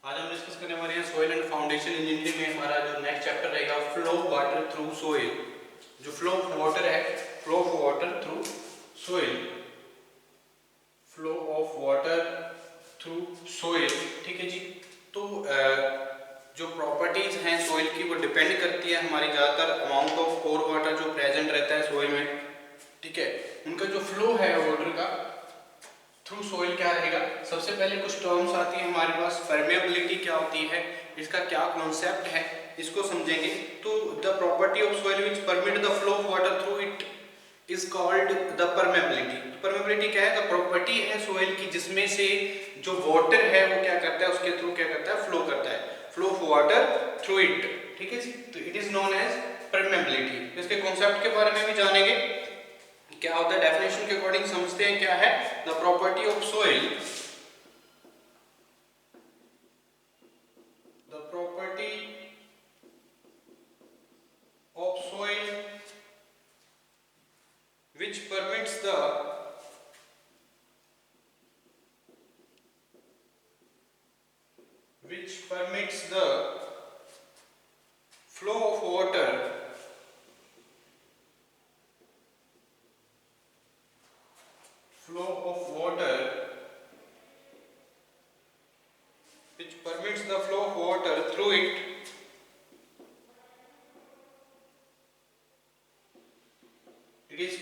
आज हम डिस्कस करने वाले हैं सोइल एंड फाउंडेशन इंजीनियरिंग में हमारा जो नेक्स्ट चैप्टर रहेगा फ्लो वाटर थ्रू सोइल। जो फ्लो ऑफ वाटर है, flow of water through soil, flow of water through soil. ठीक है जी। तो जो प्रॉपर्टीज हैं सोइल की वो डिपेंड करती है हमारी ज़्यादातर अमाउंट ऑफ कोर वाटर जो प्रेजेंट रहता है सोइल में। ठीक है, उनका जो फ्लो है वाटर का थ्रू सोइल क्या रहेगा। सबसे पहले कुछ टर्म्स आती है हमारे पास। परमेबिलिटी क्या होती है, इसका क्या कॉन्सेप्ट है, इसको समझेंगे। तो the property of soil which permit the flow of water through it is called the permeability. Permeability क्या है? द प्रॉपर्टी है सोइल की जिसमें से जो वाटर है वो क्या करता है, उसके थ्रू क्या करता है, फ्लो करता है। Flow of water through it. ठीक है जी। तो it is known as permeability. इसके कॉन्सेप्ट के बारे में भी जानेंगे क्या होता है। डेफिनेशन के अकॉर्डिंग समझते हैं क्या है। The property of soil, the property of soil which permits the flow of water which permits the flow of water through it is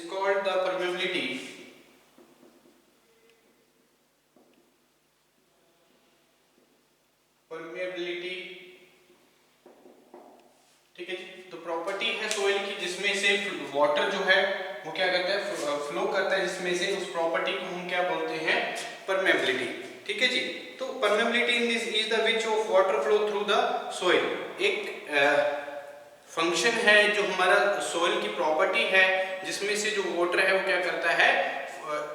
called the permeability। ठीक है जी। तो प्रॉपर्टी है सोइल की जिसमें से वाटर जो है वो क्या करता है, फ्लो करता है, जिसमें से उस प्रॉपर्टी को हम क्या बोलते हैं, परमेबिलिटी। ठीक है जी। तो permeability in this is the which of water flow through the soil. एक फंक्शन है जो हमारा सोइल की प्रॉपर्टी है जिसमें से जो वाटर है वो क्या करता है,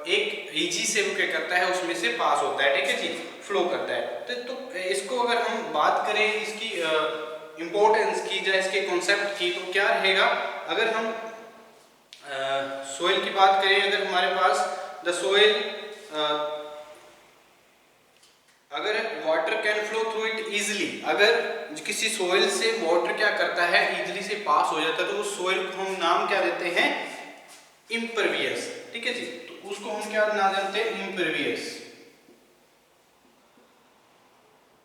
एक रीजी से वो क्या करता है, उसमें से पास होता है। ठीक है जी, फ्लो करता है। तो इसको अगर हम बात करें इसकी इंपॉर्टेंस की या इसके कॉन्सेप्ट की, तो क्या रहेगा। अगर हम सोइल की बात करें, अगर हमारे पास द सोइल, अगर water can flow through it easily, अगर किसी सोइल से वाटर क्या करता है, इजिली से पास हो जाता है, तो उस सोइल को हम नाम क्या देते हैं, इम्परवियस। ठीक है जी। तो उसको हम क्या नाम देते हैं, इम्परवियस।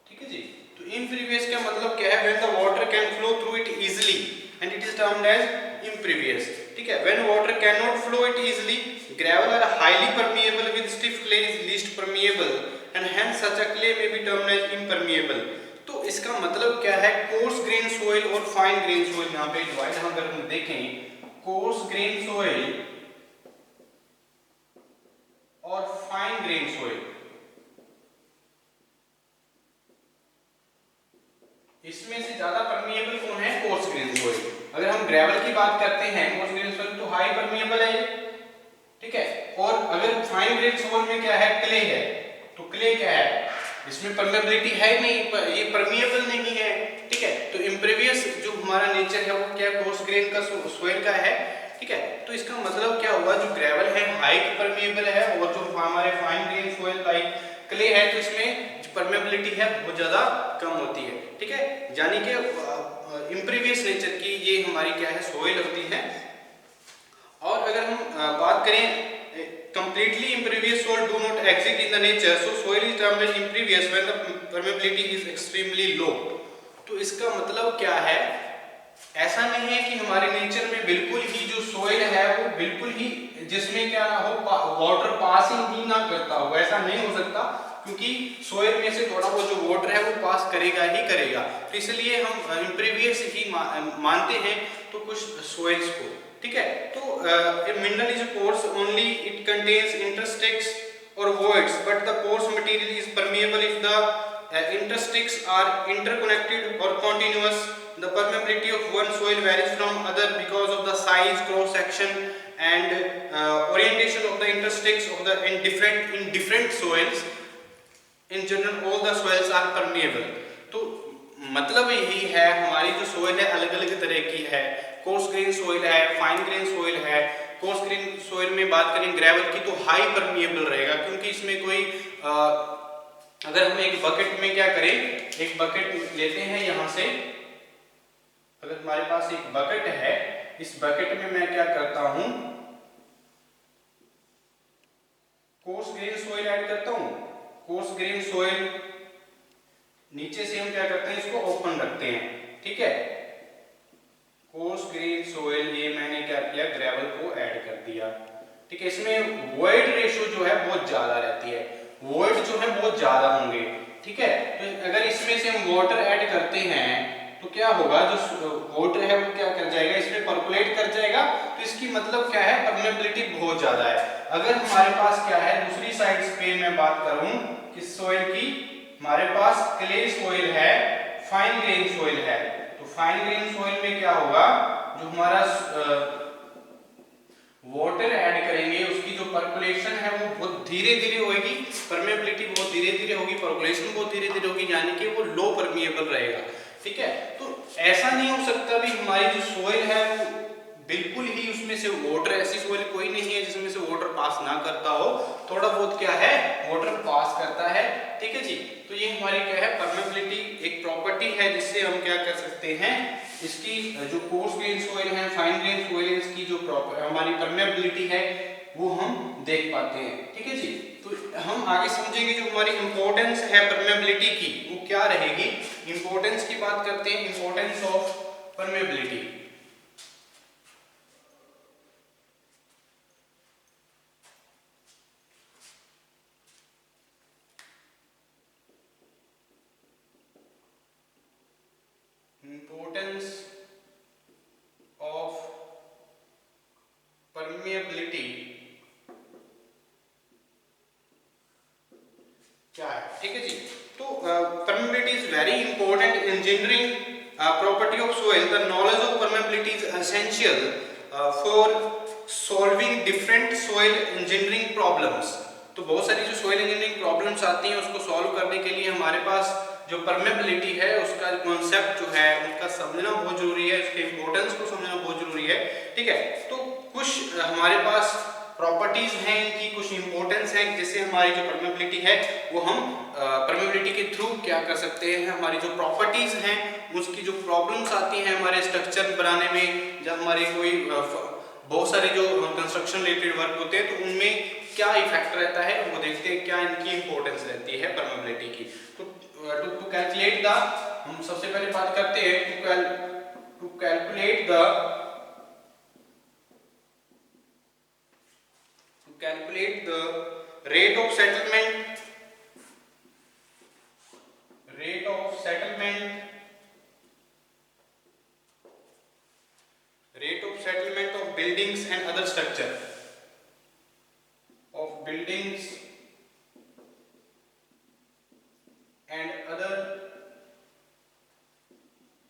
ठीक है जी। तो इम्परवियस का मतलब क्या है, when the water can flow through it easily and it is termed as impervious. ठीक है, when water can not flow it easily, gravel are highly permeable with stiff clay is least permeable and hence such a clay may be termed as impermeable. तो इसका मतलब क्या है, coarse grain soil और fine grain soil यहाँ पे divide हम अगर हम देखें, कोर्स ग्रेन सोइल और फाइन ग्रेन सोइल, इसमें से ज्यादा परमिएबल कौन है, कोर्स ग्रेन सोइल। अगर हम ग्रेवल की बात करते हैं, कोर्स ग्रेन सोइल तो हाई परमिएबल है। ठीक है। और अगर फाइन ग्रेन सोइल में क्या है, क्ले है। तो क्ले क्या है, इसमें परमेबिलिटी है नहीं, ये परमिएबल नहीं है। ठीक है। तो इम्परवियस जो हमारा नेचर है वो क्या, कोर्स ग्रेन का सोइल का है। ठीक है। तो इसका मतलब क्या हुआ, जो ग्रेवल है हाई परमिएबल है और जो हमारे fine grain soil like clay है तो इसमें परमेबिलिटी है बहुत ज्यादा कम होती है। ठीक है। यानी कि इम्परवियस नेचर की ये हमारी क्या है, सोइल होती है। और अगर हम बात करें completely impervious soil do not exist in the nature, so soil is termed as impervious when the permeability is extremely low। तो इसका मतलब क्या है, ऐसा नहीं है कि हमारे नेचर में बिल्कुल ही जो सोइल है वो बिल्कुल ही जिसमें क्या ना हो, वाटर पासिंग ही ना करता हो, ऐसा नहीं हो सकता, क्योंकि सोइल में से थोड़ा वो जो वाटर है वो पास करेगा ही करेगा। तो इसलिए हम इम्परवियस ही मानते हैं तो कुछ सोइल्स को। ठीक है। तो mineral is pores only, it contains interstices और voids, but the porous material is permeable if the intersticks are interconnected or continuous। The permeability of one soil varies from other because of the size, cross section and orientation of the intersticks of the in different soils। In general all the soils are permeable। तो मतलब यही है, हमारी जो soil है अलग अलग तरह की है। कोर्स ग्रेन सोइल है, फाइन ग्रेन सोइल है, कोर्स ग्रेन सोइल में बात करें ग्रेवल की तो हाई परमिएबल रहेगा, क्योंकि इसमें कोई अगर हम एक बकेट में क्या करें, एक बकेट लेते हैं यहां से, अगर हमारे पास एक बकेट है, इस बकेट में मैं क्या करता हूं, कोर्स ग्रेन सोइल ऐड करता हूं। कोर्स ग्रेन सोइल नीचे से हम क्या करते हैं, इसको ओपन रखते हैं, ठीक है। कोर्स ग्रेन सोइल ये मैंने क्या किया, ग्रेवल को ऐड कर दिया, ठीक है। इसमें वॉइड रेशियो जो है बहुत ज्यादा रहती है, वॉइड जो है बहुत ज्यादा होंगे, ठीक है। तो अगर इसमें से हम वाटर ऐड करते हैं तो क्या होगा, जो वाटर है वो क्या कर जाएगा, इसमें परकोलेट कर जाएगा, तो इसकी मतलब क्या है, परमेबिलिटी बहुत ज्यादा है। अगर हमारे पास क्या है, दूसरी साइड पे मैं बात करूं कि सॉइल की, हमारे पास क्ले सॉइल है, फाइन ग्रेन सॉइल है, तो फाइन ग्रेन सॉइल में क्या होगा, जो हमारा वाटर ऐड करेंगे उसकी जो परकुलेशन है वो बहुत धीरे धीरे होगी, परमेबिलिटी बहुत धीरे धीरे होगी, परकुलेशन बहुत धीरे धीरे होगी, यानी कि वो लो परमिएबल रहेगा, ठीक है। तो ऐसा नहीं हो सकता भी हमारी जो सोइल है वो बिल्कुल ही उसमें से वाटर, ऐसी सोइल कोई नहीं है जिसमें से वाटर पास ना करता हो, थोड़ा बहुत क्या है वाटर पास करता है, ठीक है जी। तो ये हमारी क्या है, परमेबिलिटी एक प्रॉपर्टी है जिससे हम क्या कर सकते हैं, इसकी जो कोर्स ग्रेन सोइल है, फाइन ग्रेन सोइल है, इसकी जो हमारी परमेबिलिटी है वो हम देख पाते हैं, ठीक है जी। तो हम आगे समझेंगे जो हमारी इंपॉर्टेंस है परमेबिलिटी की वो क्या रहेगी। इंपॉर्टेंस की बात करते हैं, importance of permeability. Importance of permeability क्या है, ठीक है जी। तो permeability is very important in engineering property of soil. The knowledge of permeability is essential for solving different soil engineering problems. तो बहुत सारी जो soil engineering problems आती हैं उसको solve करने के लिए हमारे पास जो permeability है उसका concept जो है उसका समझना बहुत जरूरी है, उसके importance को समझना बहुत जरूरी है, ठीक है। तो कुछ हमारे पास प्रॉपर्टीज हैं इनकी, कुछ इंपॉर्टेंस है, जिससे हमारी जो परमेबिलिटी है वो हम परमेबिलिटी के थ्रू क्या कर सकते हैं, हमारी जो प्रॉपर्टीज हैं उसकी जो प्रॉब्लम्स आती हैं हमारे स्ट्रक्चर बनाने में, जब हमारे कोई बहुत सारे जो कंस्ट्रक्शन रिलेटेड वर्क होते हैं तो उनमें क्या इफेक्ट रहता है वो देखते हैं, क्या इनकी इंपॉर्टेंस रहती है परमेबिलिटी की। तो टू कैलकुलेट द, हम सबसे पहले बात करते हैं to calculate the rate of settlement of buildings and other structure of buildings and other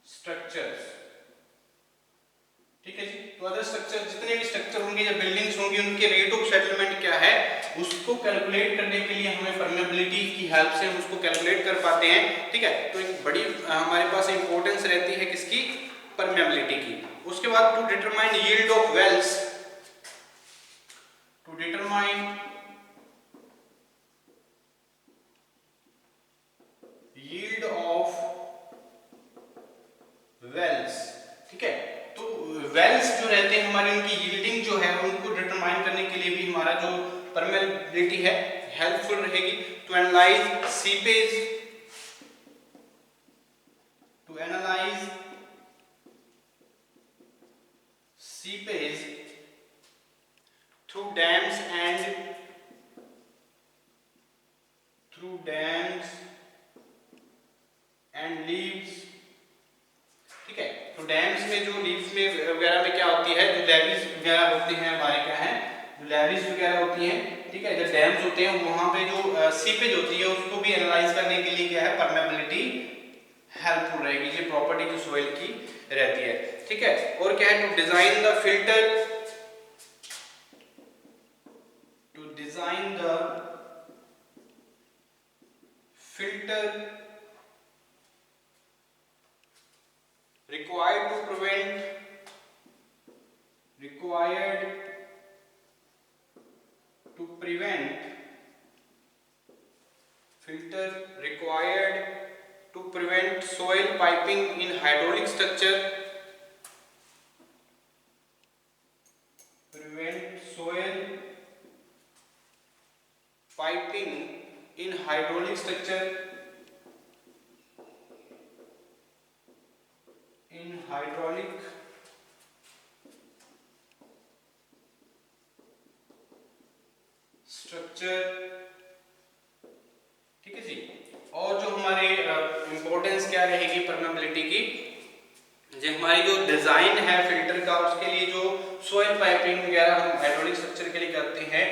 structures, ठीक है जी। तो अदर स्ट्रक्चर, जितने भी स्ट्रक्चर होंगे या बिल्डिंग्स होंगी उनके रेट ऑफ सेटलमेंट क्या है उसको कैलकुलेट करने के लिए हमें परमेबिलिटी की हेल्प से हम उसको कैलकुलेट कर पाते हैं, ठीक है। तो एक बड़ी हमारे पास इंपॉर्टेंस रहती है किसकी, परमेबिलिटी की। उसके बाद to determine yield of wells, to determine yield of wells, ठीक है। तो वेल्स जो रहते हैं हमारे, उनकी यील्डिंग जो है उनको डिटरमाइन करने के लिए भी हमारा जो परमेबिलिटी है हेल्पफुल रहेगी। To analyse seepage, to analyse seepage through dams and levees, ठीक है। तो डैम्स में जो लीव्स में वगैरह में क्या होती है, जो लेवीज वगैरह होती हैं हमारे, क्या है जो लेवीज वगैरह होती हैं, ठीक है, जो डैम्स होते हैं वहां पे जो सीपेज होती है उसको भी एनालाइज करने के लिए क्या है परमेबिलिटी हेल्पफुल रहेगी, ये प्रॉपर्टी जो सोइल की रहती है, ठीक है। और क्या है, to design the filter, to design the filter required prevent filter required to prevent soil piping in hydraulic structure, prevent soil piping in hydraulic structure, in hydraulic structure. ठीक है जी। और जो हमारे इंपॉर्टेंस क्या रहेगी परमेबिलिटी की, जो हमारी जो डिजाइन है फिल्टर का, उसके लिए जो सोइल पाइपिंग वगैरह हम हाइड्रोलिक स्ट्रक्चर के लिए करते हैं,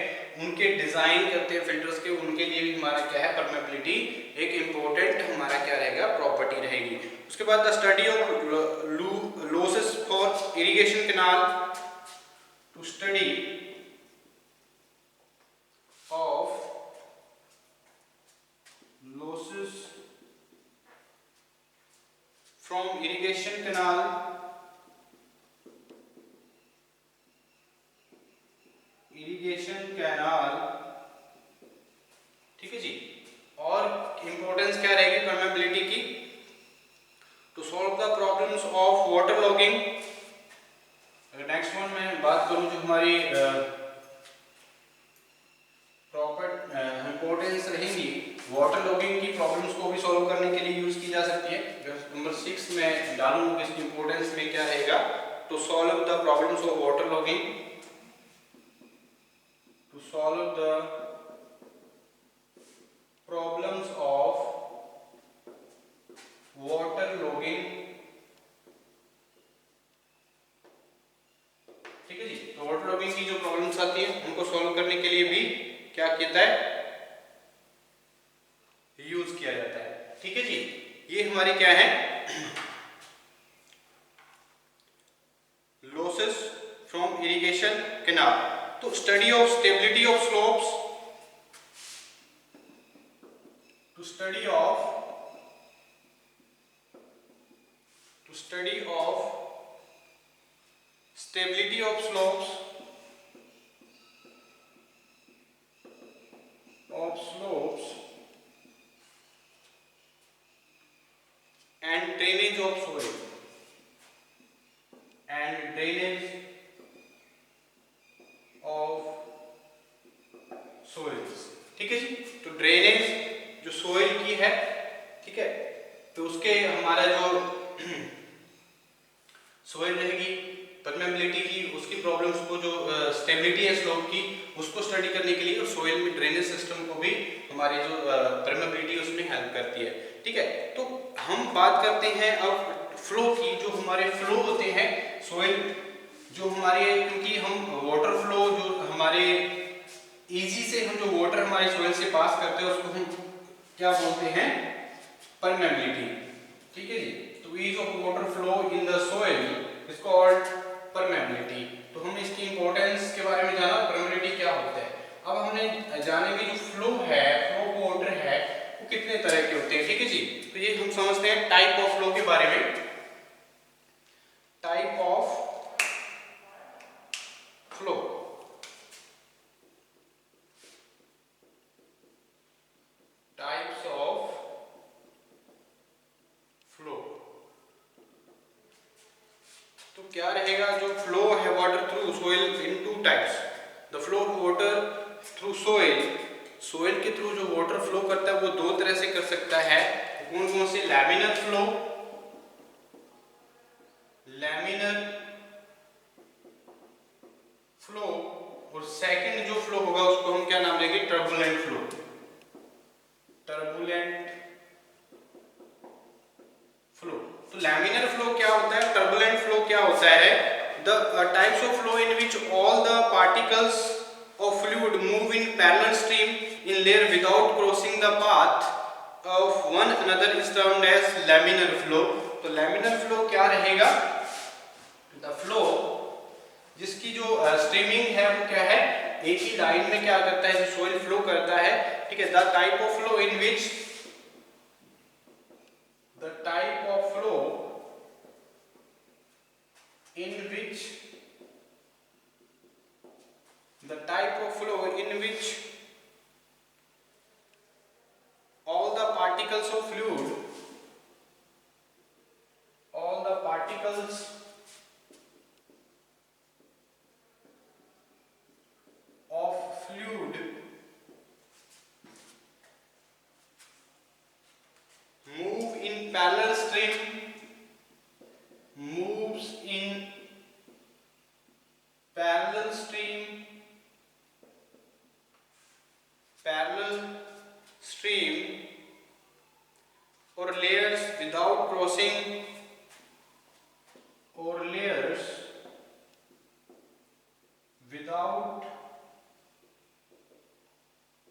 उनके डिजाइन करते हैं फिल्टर्स के, उनके लिए भी हमारा क्या है परमेबिलिटी एक इंपॉर्टेंट हमारा क्या रहेगा प्रॉपर्टी रहेगी। उसके बाद the study of losses for irrigation canal, to study of losses from irrigation canal, ठीक है जी। और इंपॉर्टेंस क्या रहेगी परमेबिलिटी की, to solve the problems of water logging. Next one मैं बात करूं जो हमारी इंपॉर्टेंस रहेंगी, वाटर लॉगिंग की प्रॉब्लम्स को भी सॉल्व करने के लिए यूज की जा सकती है। नंबर 6 में डालूंगा इसकी इंपॉर्टेंस में क्या रहेगा, to solve the problems of water logging, to solve the problems of water logging. ठीक है जी। तो वाटर लॉगिंग की जो प्रॉब्लम्स आती है उनको सॉल्व करने के लिए भी क्या किया है, यूज किया जाता है। ठीक है जी। ये हमारी क्या है लॉसेस फ्रॉम इरिगेशन कैनाल। तो study of stability of slopes, to study of stability of slopes, and drainage of soil, and drainage of soils। ठीक है जी। तो ड्रेनेज जो सोइल की है, ठीक है, तो उसके हमारा जो सोइल रहेगी परमेबिलिटी की, उसकी प्रॉब्लम्स को, जो स्टेबिलिटी है स्लोप की, उसको स्टडी करने के लिए, और सोइल में ड्रेनेज सिस्टम को भी हमारी जो परमेबिलिटी उसमें हेल्प करती है। ठीक है। तो हम बात करते हैं अब फ्लो की। जो हमारे फ्लो होते हैं सोइल, जो हमारे, क्योंकि हम वाटर फ्लो जो हमारे इजी से हम जो वाटर हमारे सोइल से पास करते हैं उसको हम क्या बोलते हैं परमेबिलिटी। ठीक है जी। तो ease of water flow in the soil is called permeability. तो हमने इसकी इंपॉर्टेंस के बारे में जाना, परमेबिलिटी क्या होता है। अब हमने जानेंगे जो फ्लो है, फ्लो वाटर है, वो कितने तरह के होते हैं। ठीक है जी। तो ये हम समझते हैं टाइप ऑफ फ्लो के बारे में। Type of flow, types of flow. तो क्या रहेगा, जो फ्लो है water through soil in two types. The flow of water through soil, soil के थ्रू जो वाटर फ्लो करता है वो दो तरह से कर सकता है। कौन कौन से, लैमिनर फ्लो, लैमिनर फ्लो, और सेकंड जो फ्लो होगा उसको हम क्या नाम देंगे, टर्बुलेंट फ्लो। Turbulent flow. तो लैमिनर फ्लो क्या होता है, टर्बुलेंट फ्लो क्या होता है, the types of flow in which all the particles of fluid move in parallel stream in layer without crossing the path of one another is termed as laminar flow। तो laminar flow क्या रहेगा, the flow जिसकी जो streaming है वो क्या है, एक ही लाइन में क्या करता है, जो सोइल फ्लो करता है। ठीक है। the type of flow in which the type of flow in which particles of fluid, all the particles of fluid move in parallel stream, moves in parallel stream, or layers without crossing, or layers without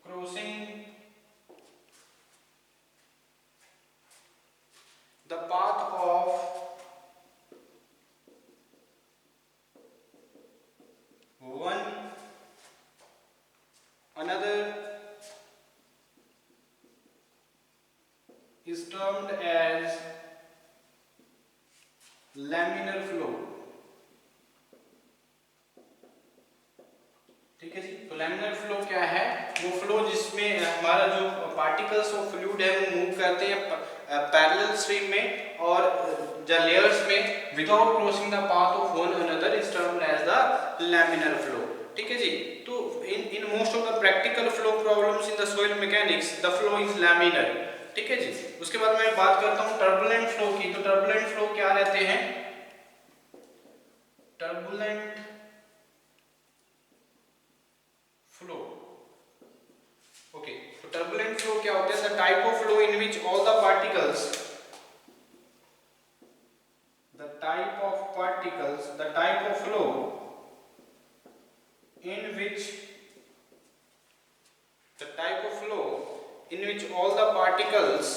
crossing the path of one another is termed as laminar flow। ठीक है जी। तो laminar flow क्या है? वो flow जिसमें हमारा जो पार्टिकल्स ऑफ फ्लूइड है वो मूव करते हैं पैरेलल स्ट्रीम में और द लेयर्स में without crossing the path of one another is termed as the laminar flow. ठीक है जी। तो in most of the practical flow problems in the soil mechanics the flow is laminar. ठीक है जी। उसके बाद मैं बात करता हूँ टर्बुलेंट फ्लो की। तो टर्बुलेंट फ्लो क्या रहते हैं? Turbulent flow, okay. तो टर्बुलेंट फ्लो क्या होता है? The type of flow in which all the particles, the type of flow in which all the particles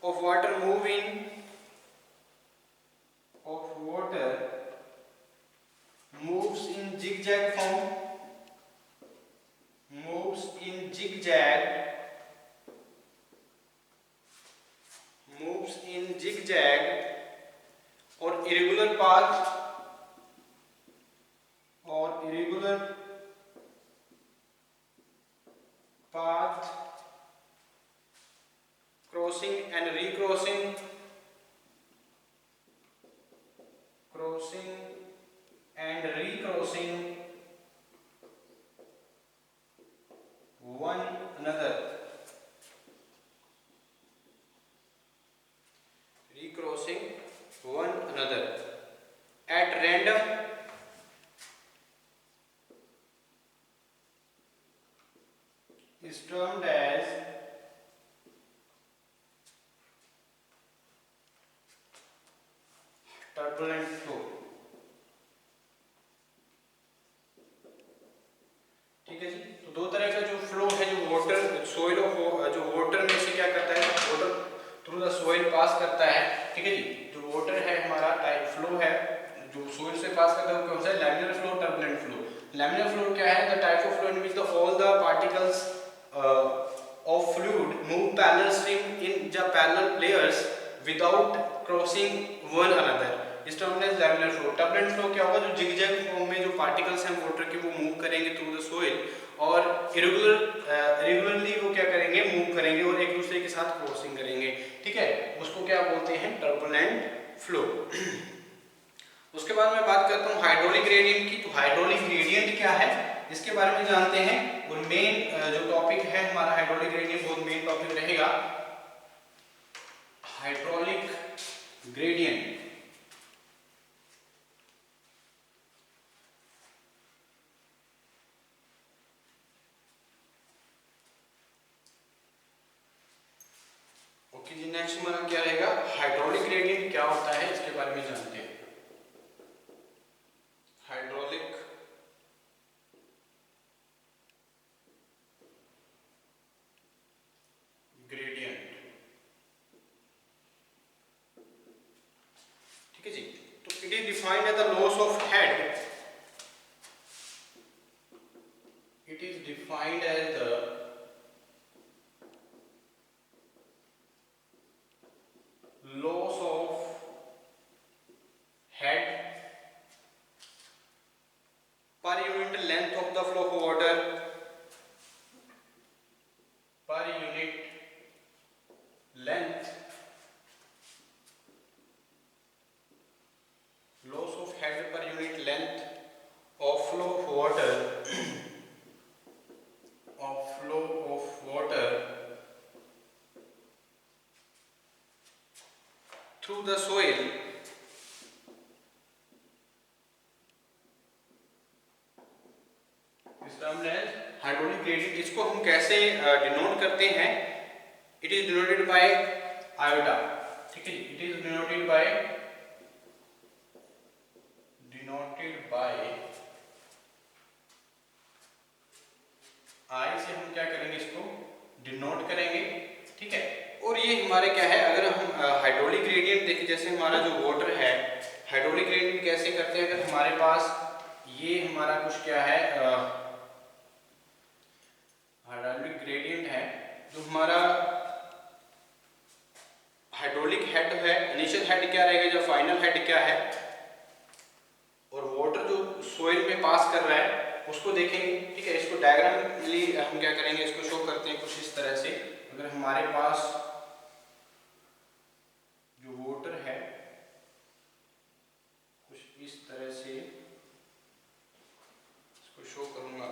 of water moves in zigzag form, or irregular path crossing and recrossing, one another, at random is termed as turbulent flow। ठीक है जी। तो दो तरह का जो flow है, जो वाटर सोइल जो वाटर में से क्या करता है, वाटर थ्रू द सोइल पास करता है। ठीक है जी। जो वाटर है हमारा टाइप फ्लो है जो सोइल से पास करता है वो कौन सा है? Laminar flow, turbulent flow. Laminar flow क्या है? The type of flow in which all the particles of fluid move parallel stream in the parallel layers without crossing one another is termed as laminar flow। turbulent flow क्या होगा? जो zigzag form में जो particles हैं water के वो move करेंगे through the soil और रेगुलरली वो क्या करेंगे? मूव करेंगे और एक दूसरे के साथ क्रॉसिंग करेंगे। ठीक है, उसको क्या बोलते हैं? Turbulent flow. उसके बाद मैं बात करता हूँ हाइड्रोलिक ग्रेडियंट की। तो हाइड्रोलिक ग्रेडियंट क्या है इसके बारे में जानते हैं। और मेन जो टॉपिक है हमारा हाइड्रोलिक ग्रेडियंट, बहुत मेन टॉपिक रहेगा हाइड्रोलिक ग्रेडियंट। ओके जी। नेक्स्ट हमारा क्या रहेगा? हाइड्रोलिक ग्रेडियंट क्या होता है इसके बारे में जानते हैं। Hydraulic gradient. ठीक है जी। तो it is defined as the loss of head, it is defined as the loss of head through the soil is termed as hydraulic gradient। इसको हम कैसे डिनोट करते हैं? It is denoted by iota, ठीक है, इट इज डिनोटेड बाय आई से हम क्या करेंगे, इसको डिनोट करेंगे, ठीक है। और ये हमारे क्या है, अगर हम हाइड्रोलिक ग्रेडियंट देखें, जैसे हमारा जो वाटर है, हाइड्रोलिक ग्रेडियंट कैसे करते हैं? अगर हमारे पास ये हमारा कुछ क्या है, हाइड्रोलिक ग्रेडियंट है, जो हमारा हाइड्रोलिक हेड है, इनिशियल हेड क्या रहेगा, जो फाइनल हेड क्या है, और वाटर जो सोइल में पास कर रहा है उसको देखेंगे, ठीक है। इसको डायग्रामली हम क्या करेंगे, इसको शो करते हैं कुछ इस तरह से। अगर हमारे पास जो वाटर है कुछ इस तरह से, इसको शो करूंगा,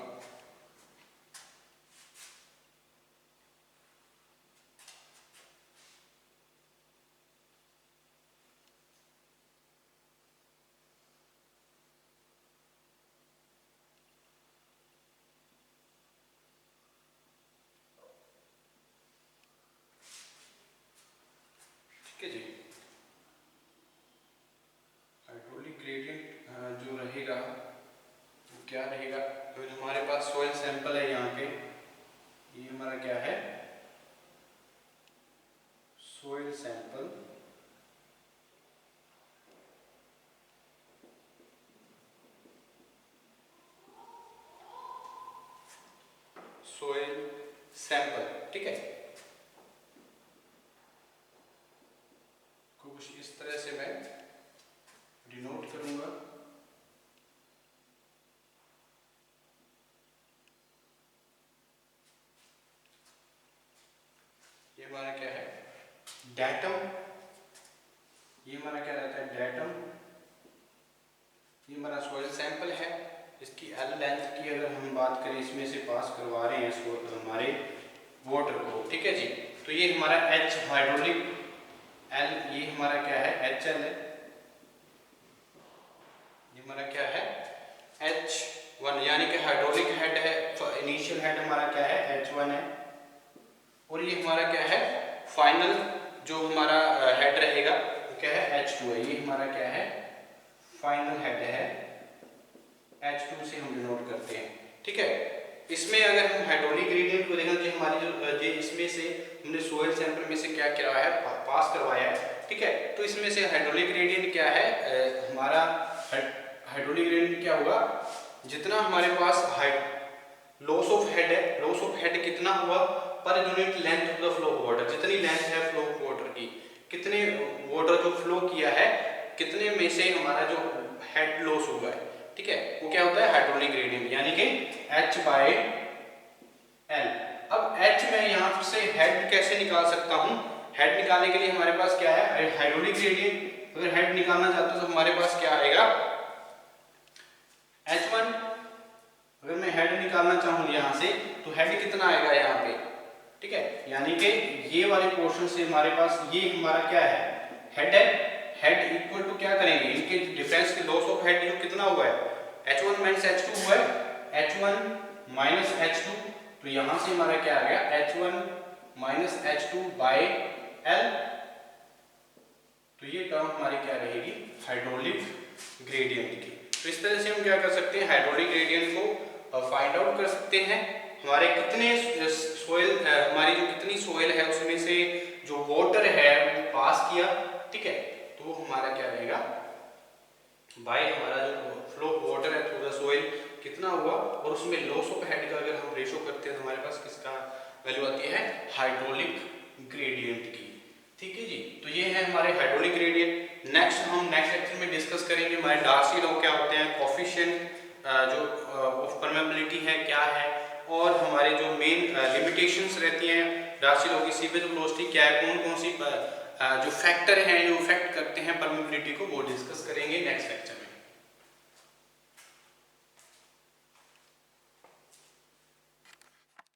ठीक है जी। हाइड्रोलिक ग्रेडियंट जो रहेगा वो क्या रहेगा, तो हमारे पास सोइल सैंपल है यहाँ पे, ये हमारा क्या है, सोइल सैंपल, सोइल सैंपल, ठीक है। कुछ इस तरह से मैं डिनोट करूंगा, ये हमारा क्या है, डेटम, ये हमारा क्या रहता है, डेटम, ये हमारा सोइल सैंपल है। इसकी एल लेंथ की अगर हम बात करें, इसमें से पास करवा रहे हैं हमारे वाटर को, ठीक है जी। तो ये हमारा एच हाइड्रोलिक एल, ये हमारा क्या है, एच एल है, ये हमारा क्या है, H1, यानी कि हाइड्रोलिक हेड है, इनिशियल हेड हमारा क्या है, H1 है, और ये हमारा क्या है, फाइनल जो हमारा हेड रहेगा वो क्या है, H2 है, ये हमारा क्या है, फाइनल हेड है, H2 से हम डिनोट करते हैं, ठीक है। इसमें अगर हम हाइड्रोलिक ग्रेडियंट को देखें, जो हमारी जो इसमें से हमने सोइल सैंपल में से क्या किया है, पास करवाया है, ठीक है। तो इसमें से हाइड्रोलिक ग्रेडियंट क्या है, हमारा हाइड्रोलिक ग्रेडियंट क्या होगा, जितना हमारे पास लॉस ऑफ हेड है, लॉस ऑफ हेड कितना हुआ per unit length of the flow of water, जितनी लेंथ है फ्लो ऑफ वाटर की, कितने वाटर जो फ्लो किया है, कितने में से हमारा जो हेड लॉस हुआ है, ठीक है, वो क्या होता है, हाइड्रोलिक ग्रेडियंट, यानी कि H/L। अब H में यहाँ से हेड कैसे निकाल सकता हूँ? हेड निकालने के लिए हमारे पास क्या है, हाइड्रोलिक ग्रेडियंट, अगर हेड निकालना चाहते हो तो हमारे पास क्या आएगा, H1। अगर मैं हेड निकालना चाहूँ यहाँ से तो हेड कितना आएगा यहाँ पे, ठीक है, यानी कि ये वाले पोर्शन से हमारे पास ये हमारा क्या है, हेड है, हेड इक्वल टू क्या करेंगे, इनके डिफरेंस के लॉस ऑफ हेड जो कितना हुआ है, H1 माइनस H2 हुआ है, H1 माइनस H2, तो यहां से हमारा क्या आ गया, H1 minus H2 bye L, तो ये टर्म हमारी क्या रहेगी, हाइड्रोलिक ग्रेडियंट की। तो इस तरह से हम क्या कर सकते हैं, हाइड्रोलिक ग्रेडियंट को फाइंड आउट कर सकते हैं, हमारे कितने सोइल, हमारी जो कितनी सोइल है उसमें से जो वाटर है वो पास किया, ठीक है, तो हमारा क्या रहेगा, बाय हमारा जो फ्लो ऑफ वाटर है थ्रू द सोइल कितना हुआ, और उसमें लॉस ऑफ हेड का अगर हम रेशो करते हैं तो हमारे पास किसका वैल्यू आती है, हाइड्रोलिक ग्रेडियंट की, ठीक है जी। तो ये है हमारे हाइड्रोलिक ग्रेडियंट। नेक्स्ट हम नेक्स्ट लेक्चर में डिस्कस करेंगे हमारे डार्सी लॉ क्या होते हैं, कोफिशिएंट जो ऑफ परमेबिलिटी है क्या है, और हमारे जो मेन लिमिटेशंस रहती हैं डार्सी लॉ की, सीवेज वेलोसिटी क्या है, कौन कौन सी जो फैक्टर हैं जो इफेक्ट करते हैं परमेबिलिटी को, वो डिस्कस करेंगे नेक्स्ट लेक्चर में।